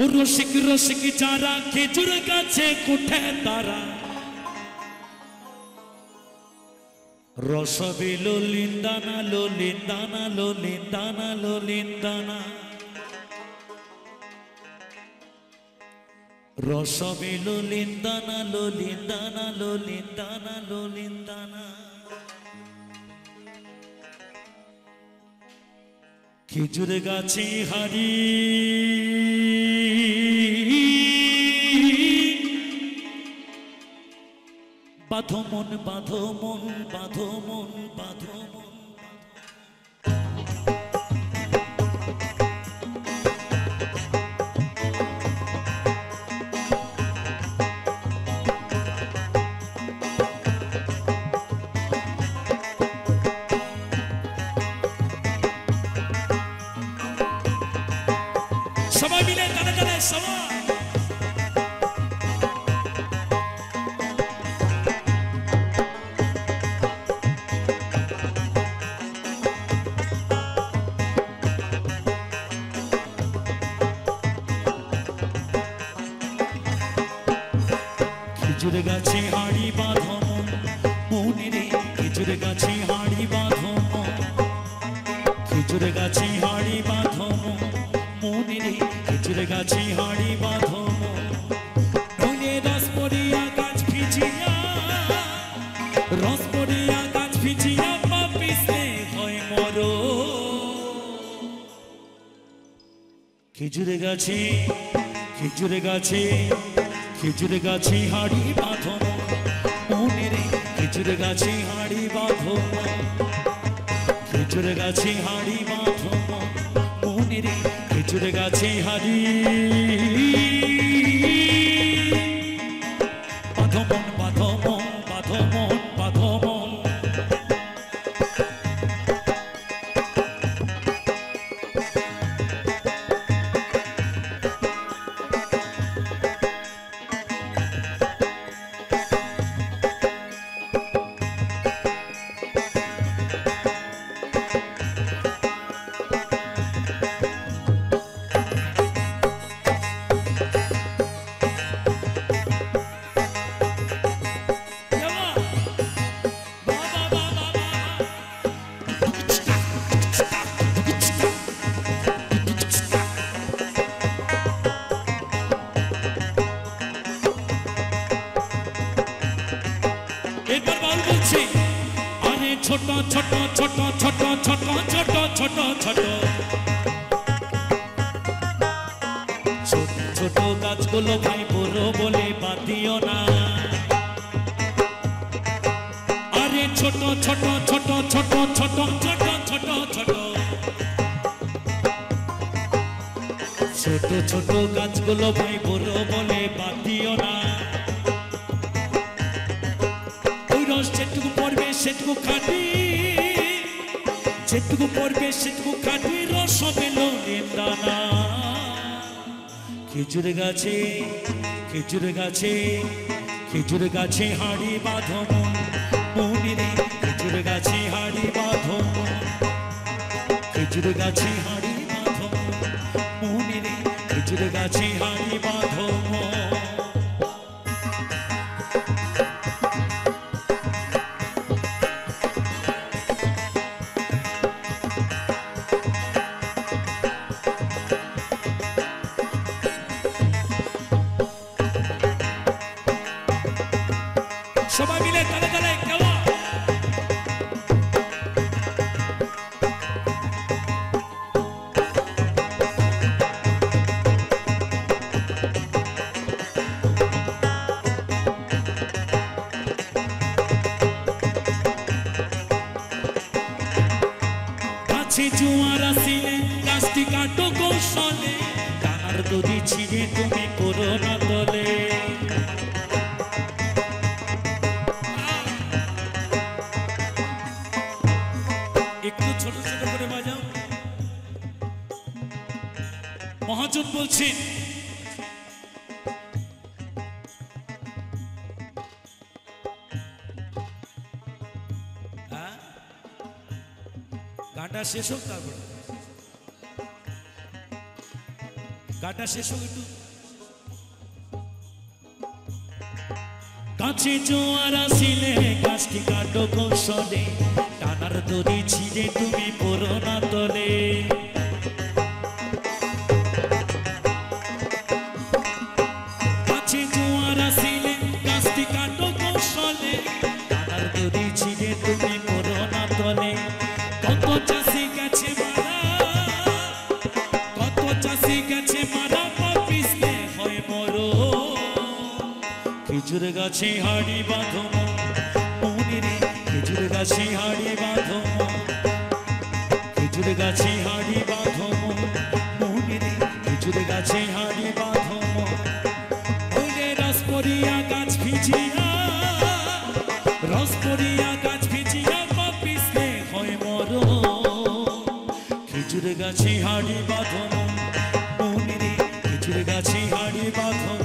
ও রসিক রসিক যারা খেজুর গাছে কুঠে তারা রসবে ললিন্দানা ললিন্দানা ললিন্দানা ললিন্দানা রসবে ললিন্দানা ললিন্দানা ললিন্দানা ললিন্দানা খেজুর গাছে হারি বাঁধো মন বাঁধো মন বাঁধো মন বাঁধো মন সবাই মিলে তালে তালে সবাই খেজুর গাছে হাড়ি বাঁধো মনে রে খেজুর গাছে হাড়ি বাঁধো খেজুর গাছে হাড়ি বাঁধো মনে রে খেজুর গাছে হাড়ি বাঁধো নইলে রস পড়িয়া গাছ ভিজিয়া রস পড়িয়া গাছ ভিজিয়া পাপিসে হয় মরো খেজুর গাছে খেজুর গাছে খেজুর গাছে হাড়ি বাঁধো মনে রে খেজুর গাছে হাড়ি বাঁধো খেজুর গাছে হাড়ি বাঁধো মনে রে খেজুর গাছে হাড়ি বাঁধো মন বাঁধো মন বাঁধো মন বাঁধো মন ছোট ছোট ছোট ছোট ছোট ছোট ছোট ছোট ছোট ছোট গাছগুলো ভাই বড় বলে বাদ দিও না আরে ছোট ছোট ছোট ছোট ছোট ছোট ছোট ছোট ছোট ছোট গাছগুলো ভাই বড় বলে বাদ দিও না যেটুকু পড়বে সেটুকু খাটি যেটুকু পড়বে সেটুকু খাটি রস হবে ললিন্দানা খেজুর গাছে খেজুর গাছে খেজুর গাছে হাড়ি বাঁধো মনে রে খেজুর গাছে হাড়ি বাঁধো খেজুর গাছে হাড়ি বাঁধো মনে রে খেজুর গাছে হাড়ি বাঁধো সবাই মিলে তালে তালে কেমন গাছে জোয়ার আসিলে গাছটি কাটো কৌশলে কানার দড়ি ছিঁড়ে তুমি করো না তলে একটু ছোট ছোট করে বাজাও মহাজন বলছেন গানটা শেষ হোক তারপর গাটা শেষ হোক একটু। কাছে জোয়ার আসিলে গাছটি কাটো কৌশলে, টানার দড়ি ছিঁড়ে তুমি পড়ো না তলে। কাছে জোয়ার আসিলে গাছটি কাটো কৌশলে, টানার দড়ি ছিঁড়ে তুমি পড়ো না তলে। কত চাষি গেছে মারা, কত চাষি গেছে মারা, পিছলে হয় মরো। খেজুর গাছে হাড়ি বাঁধো মনে রে, খেজুর গাছে হাড়ি বাঁধো, খেজুর গাছে হাড়ি বাঁধো মনে রে, খেজুর গাছে হাড়ি বাঁধো। ওরে রস পড়িয়া গাছ ভিজিয়া, রস পড়িয়া গাছ ভিজিয়া, পিছলে হয় মরো। খেজুর গাছে হাড়ি বাঁধো মনে রে, খেজুর গাছে হাড়ি বাঁধো।